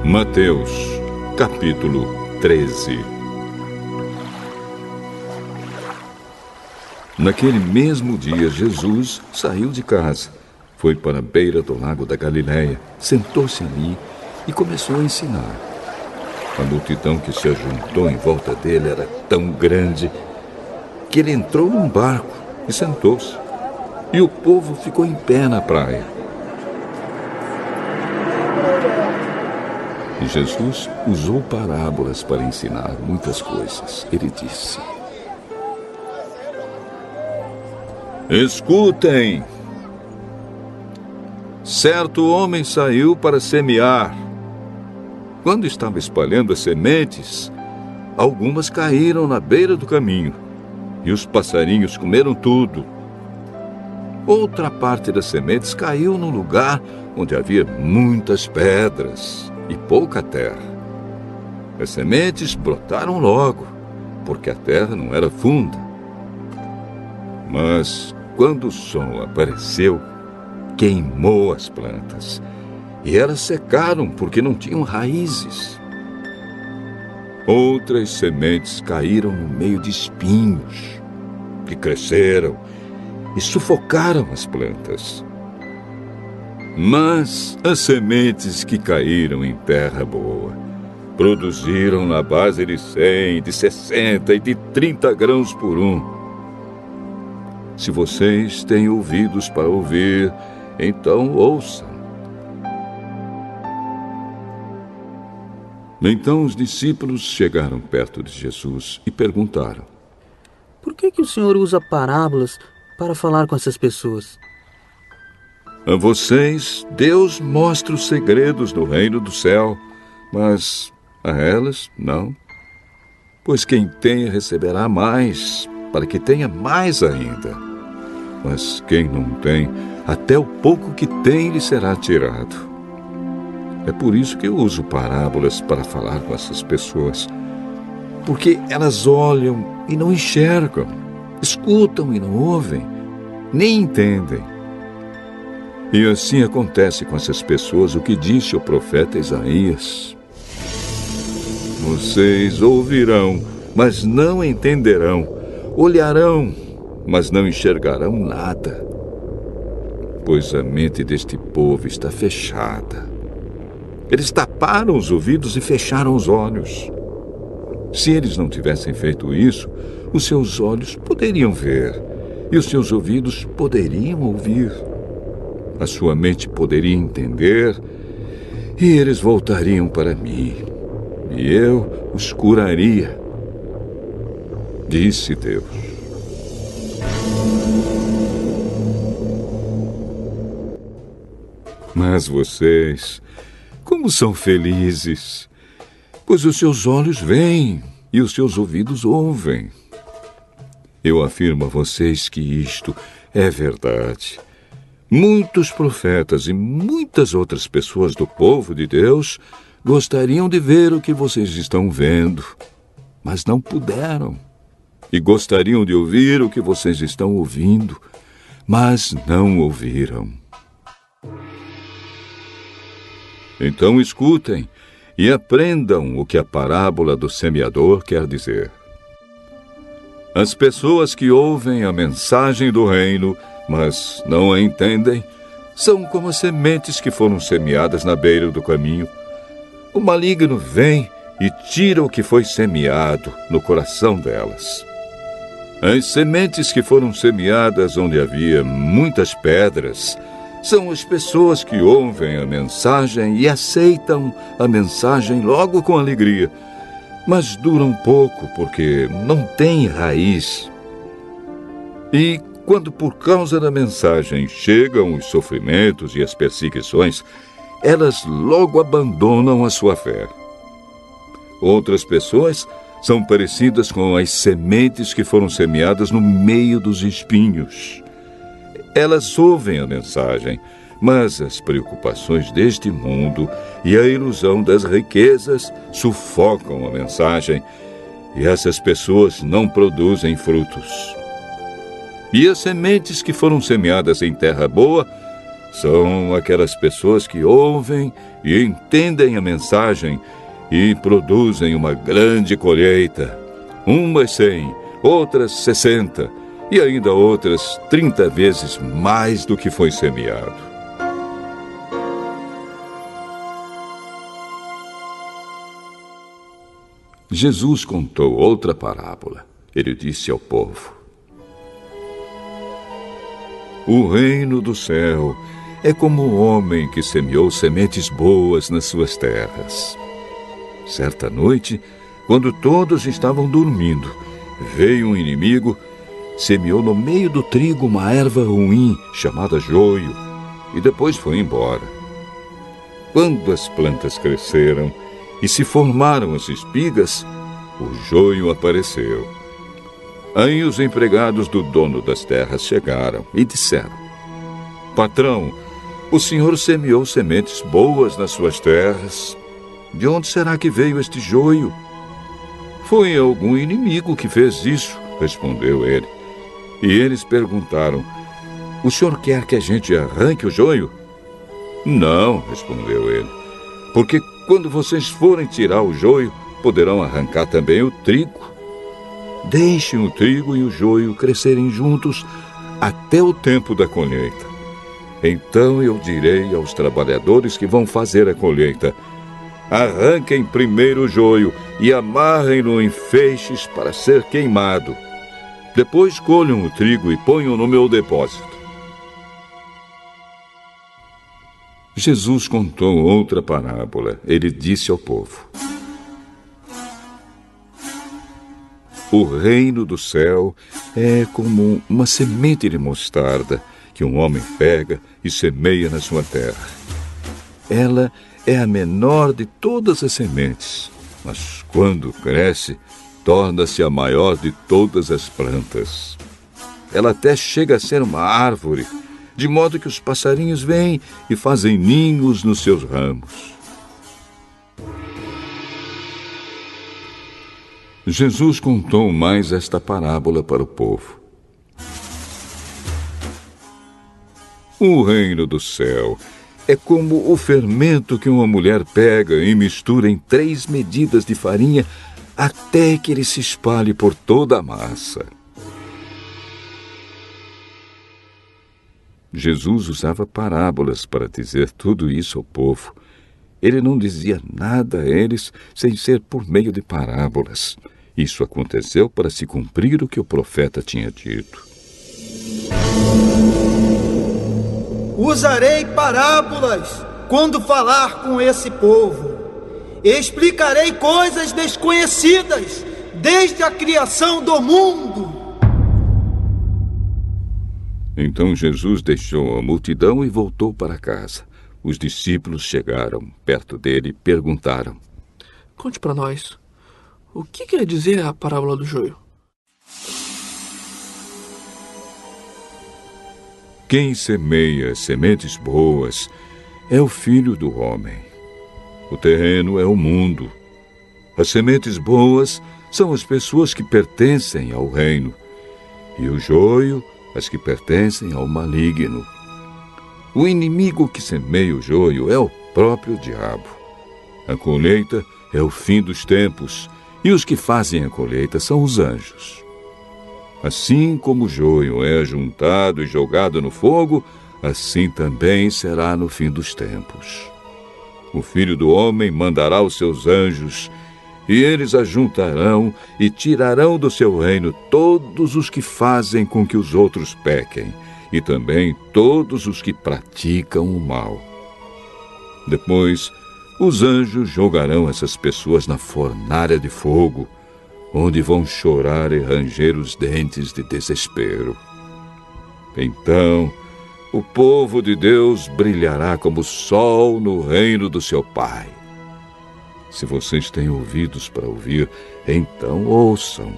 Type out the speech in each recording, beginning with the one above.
Mateus, capítulo 13. Naquele mesmo dia, Jesus saiu de casa, foi para a beira do lago da Galileia, sentou-se ali e começou a ensinar. A multidão que se ajuntou em volta dele era tão grande que ele entrou num barco e sentou-se, e o povo ficou em pé na praia. E Jesus usou parábolas para ensinar muitas coisas. Ele disse: Escutem! Certo homem saiu para semear. Quando estava espalhando as sementes, algumas caíram na beira do caminho, e os passarinhos comeram tudo. Outra parte das sementes caiu num lugar onde havia muitas pedras e pouca terra. As sementes brotaram logo, porque a terra não era funda. Mas, quando o sol apareceu, queimou as plantas, e elas secaram porque não tinham raízes. Outras sementes caíram no meio de espinhos, que cresceram e sufocaram as plantas. Mas as sementes que caíram em terra boa produziram na base de 100, de 60 e de 30 grãos por um. Se vocês têm ouvidos para ouvir, então ouçam. Então os discípulos chegaram perto de Jesus e perguntaram: Por que o Senhor usa parábolas para falar com essas pessoas? A vocês, Deus mostra os segredos do reino do céu, mas a elas, não. Pois quem tem receberá mais, para que tenha mais ainda. Mas quem não tem, até o pouco que tem lhe será tirado. É por isso que eu uso parábolas para falar com essas pessoas. Porque elas olham e não enxergam, escutam e não ouvem, nem entendem. E assim acontece com essas pessoas o que disse o profeta Isaías: Vocês ouvirão, mas não entenderão. Olharão, mas não enxergarão nada. Pois a mente deste povo está fechada. Eles taparam os ouvidos e fecharam os olhos. Se eles não tivessem feito isso, os seus olhos poderiam ver e os seus ouvidos poderiam ouvir. A sua mente poderia entender e eles voltariam para mim, e eu os curaria, disse Deus. Mas vocês, como são felizes, pois os seus olhos veem e os seus ouvidos ouvem. Eu afirmo a vocês que isto é verdade. Muitos profetas e muitas outras pessoas do povo de Deus gostariam de ver o que vocês estão vendo, mas não puderam. E gostariam de ouvir o que vocês estão ouvindo, mas não ouviram. Então escutem e aprendam o que a parábola do semeador quer dizer. As pessoas que ouvem a mensagem do reino, mas não a entendem, são como as sementes que foram semeadas na beira do caminho. O maligno vem e tira o que foi semeado no coração delas. As sementes que foram semeadas onde havia muitas pedras são as pessoas que ouvem a mensagem e aceitam a mensagem logo com alegria, mas duram pouco porque não têm raiz. E quando por causa da mensagem chegam os sofrimentos e as perseguições, elas logo abandonam a sua fé. Outras pessoas são parecidas com as sementes que foram semeadas no meio dos espinhos. Elas ouvem a mensagem, mas as preocupações deste mundo e a ilusão das riquezas sufocam a mensagem, e essas pessoas não produzem frutos. E as sementes que foram semeadas em terra boa São aquelas pessoas que ouvem e entendem a mensagem e produzem uma grande colheita. Umas 100, outras 60 e ainda outras 30 vezes mais do que foi semeado. Jesus contou outra parábola. Ele disse ao povo: O reino do céu é como um homem que semeou sementes boas nas suas terras. Certa noite, quando todos estavam dormindo, veio um inimigo, semeou no meio do trigo uma erva ruim chamada joio e depois foi embora. Quando as plantas cresceram e se formaram as espigas, o joio apareceu. Aí os empregados do dono das terras chegaram e disseram: Patrão, o senhor semeou sementes boas nas suas terras. De onde será que veio este joio? Foi algum inimigo que fez isso, respondeu ele. E eles perguntaram: O senhor quer que a gente arranque o joio? Não, respondeu ele, porque quando vocês forem tirar o joio, poderão arrancar também o trigo. Deixem o trigo e o joio crescerem juntos até o tempo da colheita. Então eu direi aos trabalhadores que vão fazer a colheita: arranquem primeiro o joio e amarrem-no em feixes para ser queimado. Depois colham o trigo e ponham no meu depósito. Jesus contou outra parábola. Ele disse ao povo: O reino do céu é como uma semente de mostarda que um homem pega e semeia na sua terra. Ela é a menor de todas as sementes, mas quando cresce, torna-se a maior de todas as plantas. Ela até chega a ser uma árvore, de modo que os passarinhos vêm e fazem ninhos nos seus ramos. Jesus contou mais esta parábola para o povo. O reino do céu é como o fermento que uma mulher pega e mistura em 3 medidas de farinha até que ele se espalhe por toda a massa. Jesus usava parábolas para dizer tudo isso ao povo. Ele não dizia nada a eles sem ser por meio de parábolas. Isso aconteceu para se cumprir o que o profeta tinha dito. Usarei parábolas quando falar com esse povo. Explicarei coisas desconhecidas desde a criação do mundo. Então Jesus deixou a multidão e voltou para casa. Os discípulos chegaram perto dele e perguntaram: Conte para nós, o que quer dizer a parábola do joio? Quem semeia sementes boas é o Filho do Homem. O terreno é o mundo. As sementes boas são as pessoas que pertencem ao reino, e o joio, as que pertencem ao maligno. O inimigo que semeia o joio é o próprio diabo. A colheita é o fim dos tempos, e os que fazem a colheita são os anjos. Assim como o joio é ajuntado e jogado no fogo, assim também será no fim dos tempos. O Filho do Homem mandará os seus anjos, e eles ajuntarão e tirarão do seu reino todos os que fazem com que os outros pequem, e também todos os que praticam o mal. Depois, os anjos jogarão essas pessoas na fornalha de fogo, onde vão chorar e ranger os dentes de desespero. Então, o povo de Deus brilhará como o sol no reino do seu Pai. Se vocês têm ouvidos para ouvir, então ouçam.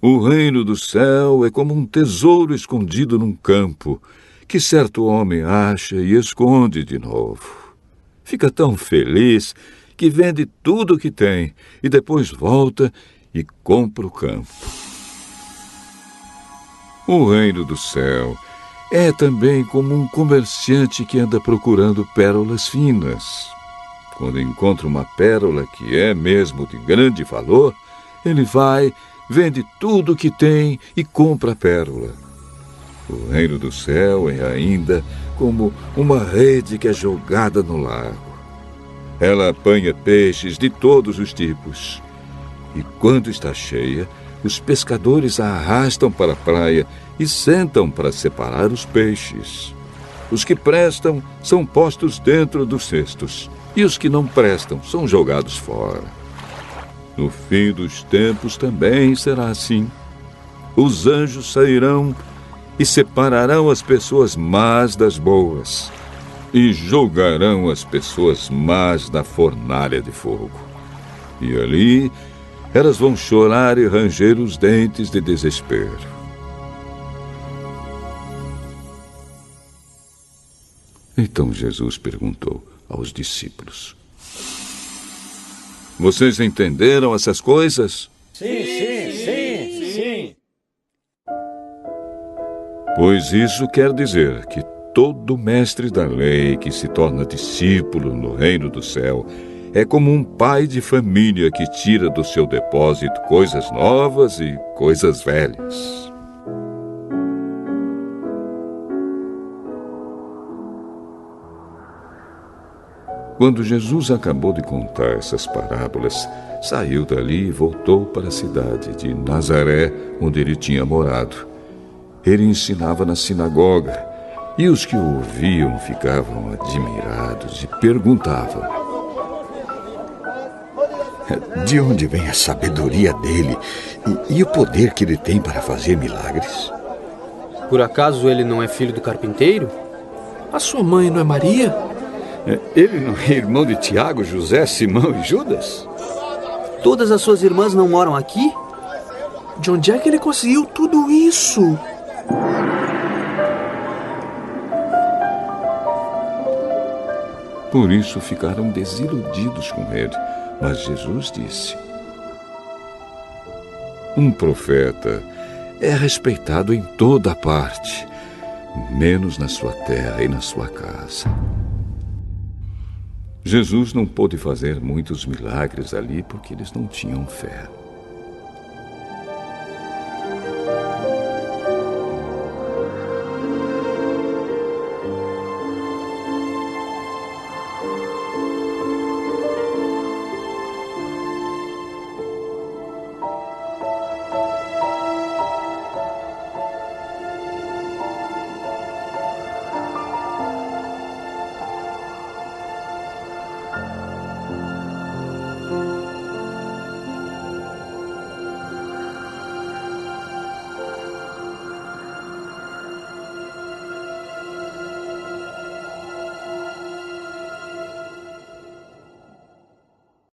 O reino do céu é como um tesouro escondido num campo, que certo homem acha e esconde de novo. Fica tão feliz que vende tudo o que tem e depois volta e compra o campo. O reino do céu é também como um comerciante que anda procurando pérolas finas. Quando encontra uma pérola que é mesmo de grande valor, ele vai, vende tudo o que tem e compra a pérola. O reino do céu é ainda como uma rede que é jogada no lago. Ela apanha peixes de todos os tipos. E quando está cheia, os pescadores a arrastam para a praia e sentam para separar os peixes. Os que prestam são postos dentro dos cestos, e os que não prestam são jogados fora. No fim dos tempos também será assim. Os anjos sairão e separarão as pessoas más das boas, e jogarão as pessoas más na fornalha de fogo. E ali elas vão chorar e ranger os dentes de desespero. Então Jesus perguntou aos discípulos: Vocês entenderam essas coisas? Sim. Pois isso quer dizer que todo mestre da lei que se torna discípulo no reino do céu é como um pai de família que tira do seu depósito coisas novas e coisas velhas. Quando Jesus acabou de contar essas parábolas, saiu dali e voltou para a cidade de Nazaré, onde ele tinha morado. Ele ensinava na sinagoga, e os que o ouviam ficavam admirados e perguntavam: De onde vem a sabedoria dele e o poder que ele tem para fazer milagres? Por acaso ele não é filho do carpinteiro? A sua mãe não é Maria? Ele não é irmão de Tiago, José, Simão e Judas? Todas as suas irmãs não moram aqui? De onde é que ele conseguiu tudo isso? Por isso ficaram desiludidos com ele. Mas Jesus disse: Um profeta é respeitado em toda parte, menos na sua terra e na sua casa. Jesus não pôde fazer muitos milagres ali porque eles não tinham fé.